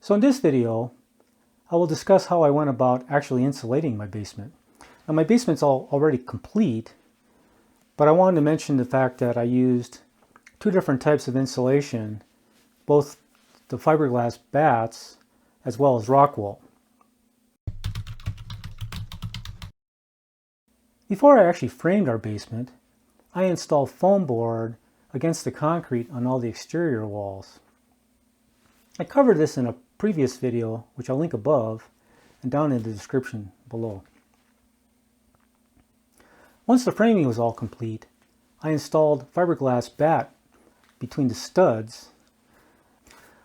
So in this video, I will discuss how I went about actually insulating my basement. Now my basement's already complete, but I wanted to mention the fact that I used two different types of insulation, both the fiberglass bats as well as Rockwool. Before I actually framed our basement, I installed foam board against the concrete on all the exterior walls. I covered this in a previous video, which I'll link above and down in the description below. Once the framing was all complete, I installed fiberglass bat between the studs.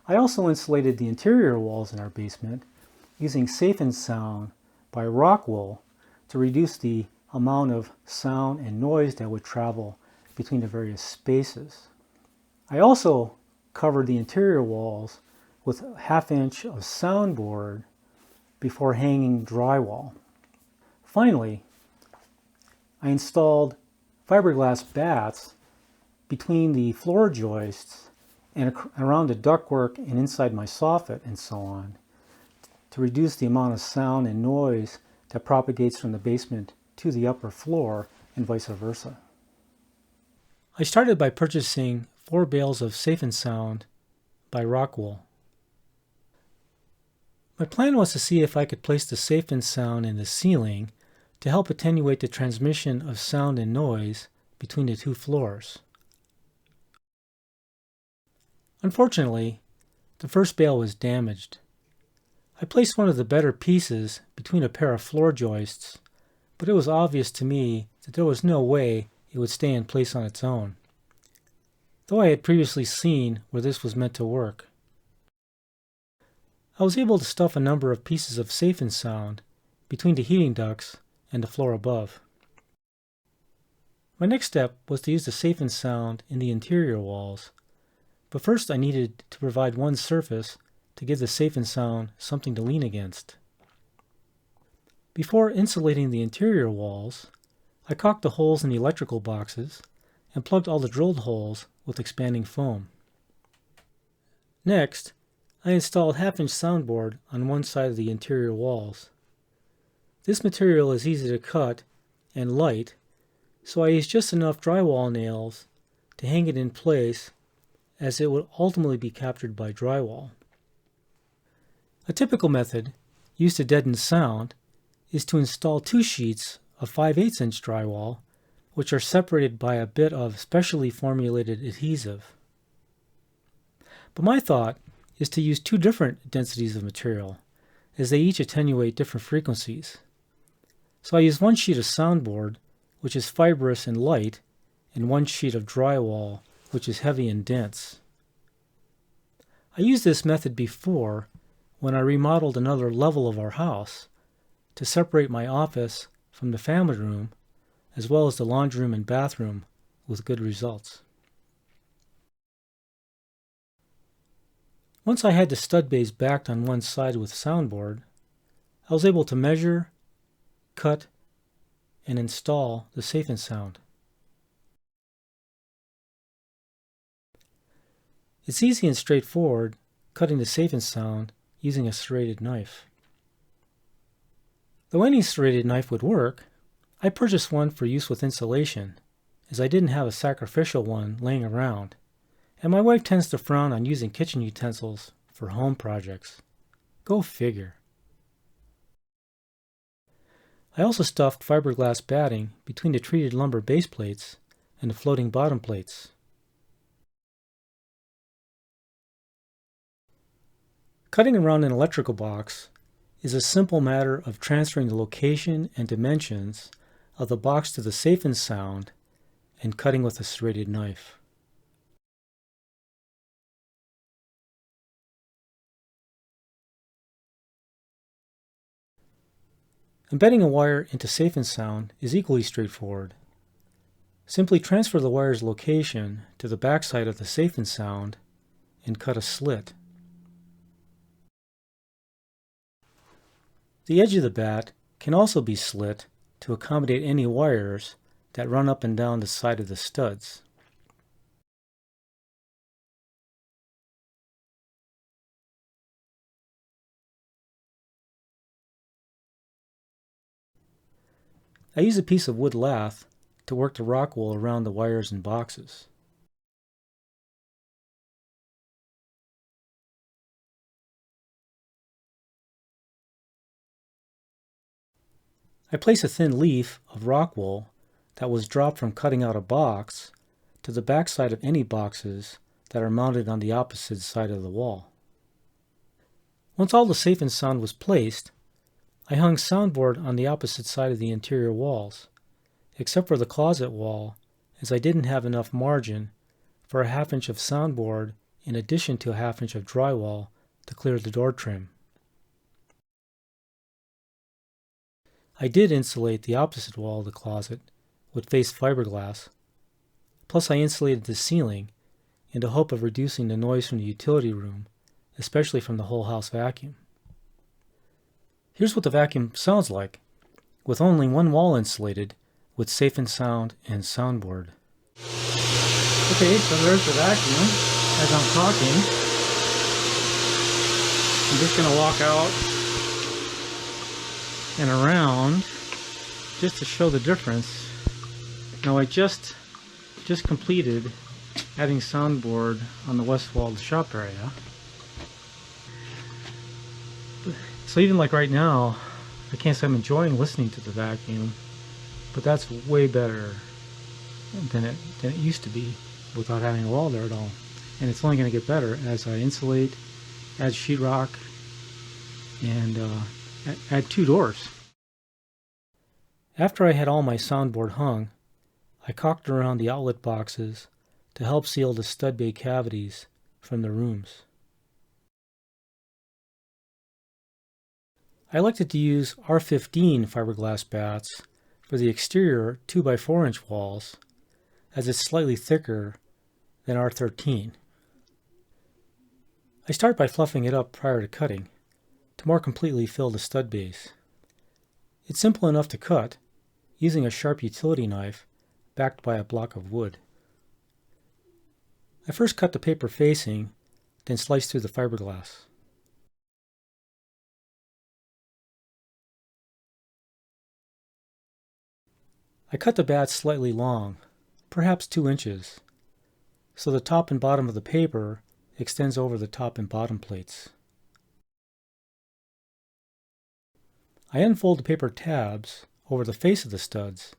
I also insulated the interior walls in our basement using Safe and Sound by Rockwool to reduce the amount of sound and noise that would travel between the various spaces. I also covered the interior walls with a ½ inch of soundboard before hanging drywall. Finally, I installed fiberglass bats between the floor joists and around the ductwork and inside my soffit and so on to reduce the amount of sound and noise that propagates from the basement to the upper floor and vice versa. I started by purchasing 4 bales of Safe and Sound by Rockwool. My plan was to see if I could place the Safe and Sound in the ceiling to help attenuate the transmission of sound and noise between the two floors. Unfortunately, the first bale was damaged. I placed one of the better pieces between a pair of floor joists, but it was obvious to me that there was no way it would stay in place on its own, though I had previously seen where this was meant to work. I was able to stuff a number of pieces of Safe and Sound between the heating ducts and the floor above. My next step was to use the Safe and Sound in the interior walls, but first I needed to provide one surface to give the Safe and Sound something to lean against. Before insulating the interior walls, I caulked the holes in the electrical boxes and plugged all the drilled holes with expanding foam. Next, I installed ½ inch soundboard on one side of the interior walls. This material is easy to cut and light, so I used just enough drywall nails to hang it in place, as it would ultimately be captured by drywall. A typical method used to deaden sound is to install 2 sheets of 5/8 inch drywall, which are separated by a bit of specially formulated adhesive. But my thought is to use 2 different densities of material, as they each attenuate different frequencies. So I used 1 sheet of soundboard, which is fibrous and light, and 1 sheet of drywall, which is heavy and dense. I used this method before when I remodeled another level of our house to separate my office from the family room, as well as the laundry room and bathroom, with good results. Once I had the stud bays backed on one side with soundboard, I was able to measure, cut, and install the Safe and Sound. It's easy and straightforward cutting the Safe and Sound using a serrated knife. Though any serrated knife would work, I purchased one for use with insulation, as I didn't have a sacrificial one laying around, and my wife tends to frown on using kitchen utensils for home projects. Go figure. I also stuffed fiberglass batting between the treated lumber base plates and the floating bottom plates. Cutting around an electrical box is a simple matter of transferring the location and dimensions of the box to the Safe and Sound and cutting with a serrated knife. Embedding a wire into Safe and Sound is equally straightforward. Simply transfer the wire's location to the backside of the Safe and Sound and cut a slit. The edge of the bat can also be slit to accommodate any wires that run up and down the side of the studs. I use a piece of wood lath to work the Rockwool around the wires and boxes. I place a thin leaf of Rockwool that was dropped from cutting out a box to the backside of any boxes that are mounted on the opposite side of the wall. Once all the safe and sound was placed, I hung soundboard on the opposite side of the interior walls, except for the closet wall, as I didn't have enough margin for a ½ inch of soundboard in addition to a ½ inch of drywall to clear the door trim. I did insulate the opposite wall of the closet with faced fiberglass, plus I insulated the ceiling in the hope of reducing the noise from the utility room, especially from the whole house vacuum. Here's what the vacuum sounds like, with only one wall insulated with safe and sound and soundboard. Okay, so there's the vacuum as I'm talking. I'm just going to walk out and around just to show the difference. Now I just completed adding soundboard on the west wall of the shop area. So even like right now, I can't say I'm enjoying listening to the vacuum, but that's way better than it used to be without having a wall there at all. And it's only going to get better as I insulate, add sheetrock, and add 2 doors. After I had all my soundboard hung, I caulked around the outlet boxes to help seal the stud bay cavities from the rooms. I elected to use R15 fiberglass bats for the exterior 2x4 inch walls, as it's slightly thicker than R13. I start by fluffing it up prior to cutting to more completely fill the stud bays. It's simple enough to cut using a sharp utility knife backed by a block of wood. I first cut the paper facing, then slice through the fiberglass. I cut the bats slightly long, perhaps 2 inches, so the top and bottom of the paper extends over the top and bottom plates. I unfold the paper tabs over the face of the studs,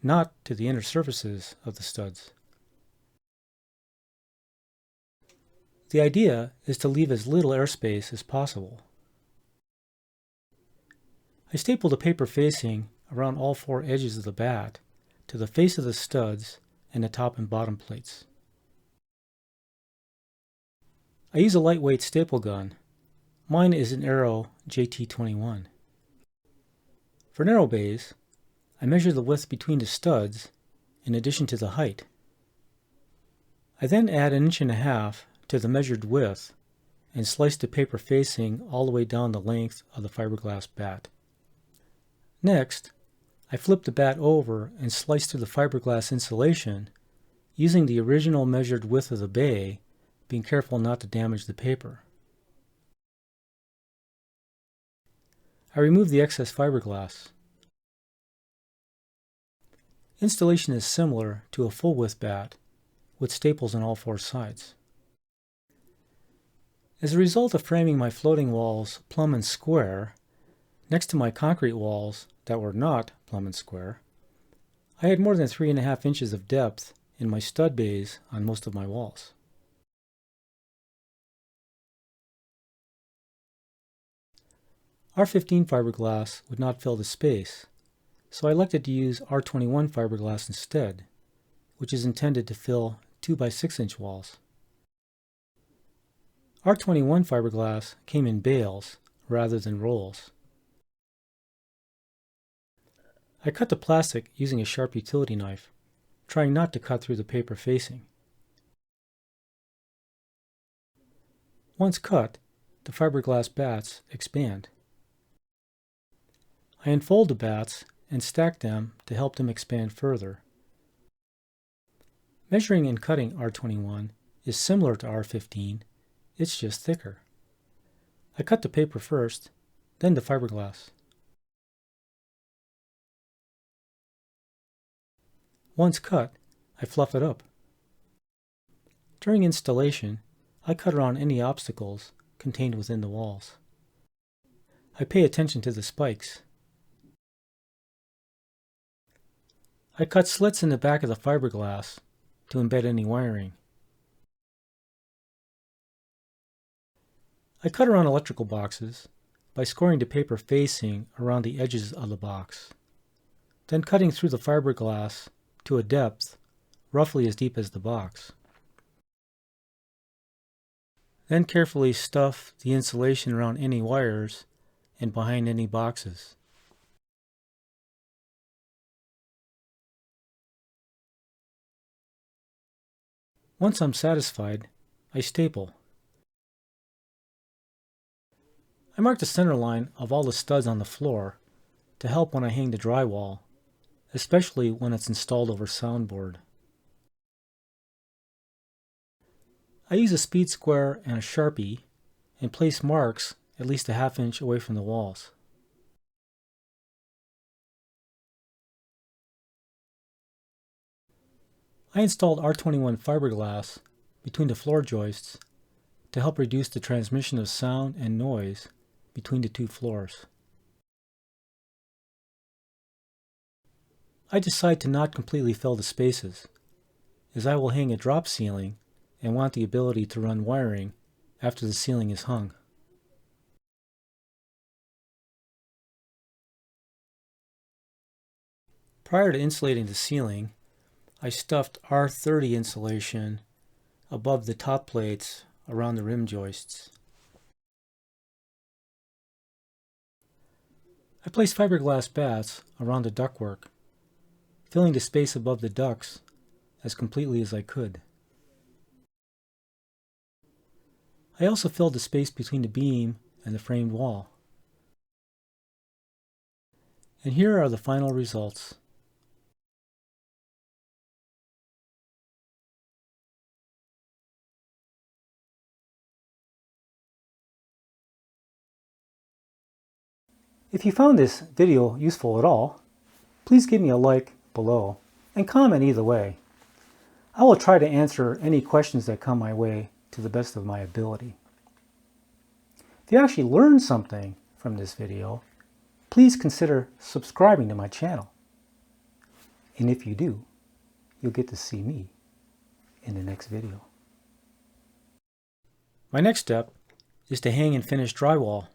not to the inner surfaces of the studs. The idea is to leave as little airspace as possible. I staple the paper facing around all 4 edges of the bat to the face of the studs and the top and bottom plates. I use a lightweight staple gun. Mine is an Arrow JT21. For narrow bays, I measure the width between the studs in addition to the height. I then add 1.5 inches to the measured width and slice the paper facing all the way down the length of the fiberglass bat. Next, I flip the bat over and slice through the fiberglass insulation using the original measured width of the bay, being careful not to damage the paper. I remove the excess fiberglass. Installation is similar to a full width bat with staples on all 4 sides. As a result of framing my floating walls plumb and square next to my concrete walls that were not plumb and square, I had more than 3.5 inches of depth in my stud bays on most of my walls. R15 fiberglass would not fill the space, so I elected to use R21 fiberglass instead, which is intended to fill 2x6 inch walls. R21 fiberglass came in bales rather than rolls. I cut the plastic using a sharp utility knife, trying not to cut through the paper facing. Once cut, the fiberglass bats expand. I unfold the bats and stack them to help them expand further. Measuring and cutting R21 is similar to R15, it's just thicker. I cut the paper first, then the fiberglass. Once cut, I fluff it up. During installation, I cut around any obstacles contained within the walls. I pay attention to the spikes. I cut slits in the back of the fiberglass to embed any wiring. I cut around electrical boxes by scoring the paper facing around the edges of the box, then cutting through the fiberglass to a depth roughly as deep as the box. Then carefully stuff the insulation around any wires and behind any boxes. Once I'm satisfied, I staple. I mark the center line of all the studs on the floor to help when I hang the drywall, especially when it's installed over soundboard. I use a speed square and a Sharpie and place marks at least a ½ inch away from the walls. I installed R21 fiberglass between the floor joists to help reduce the transmission of sound and noise between the two floors. I decide to not completely fill the spaces, as I will hang a drop ceiling and want the ability to run wiring after the ceiling is hung. Prior to insulating the ceiling, I stuffed R30 insulation above the top plates around the rim joists. I placed fiberglass bats around the ductwork, filling the space above the ducts as completely as I could. I also filled the space between the beam and the framed wall. And here are the final results. If you found this video useful at all, please give me a like below and comment either way. I will try to answer any questions that come my way to the best of my ability. If you actually learned something from this video, please consider subscribing to my channel. And if you do, you'll get to see me in the next video. My next step is to hang and finish drywall.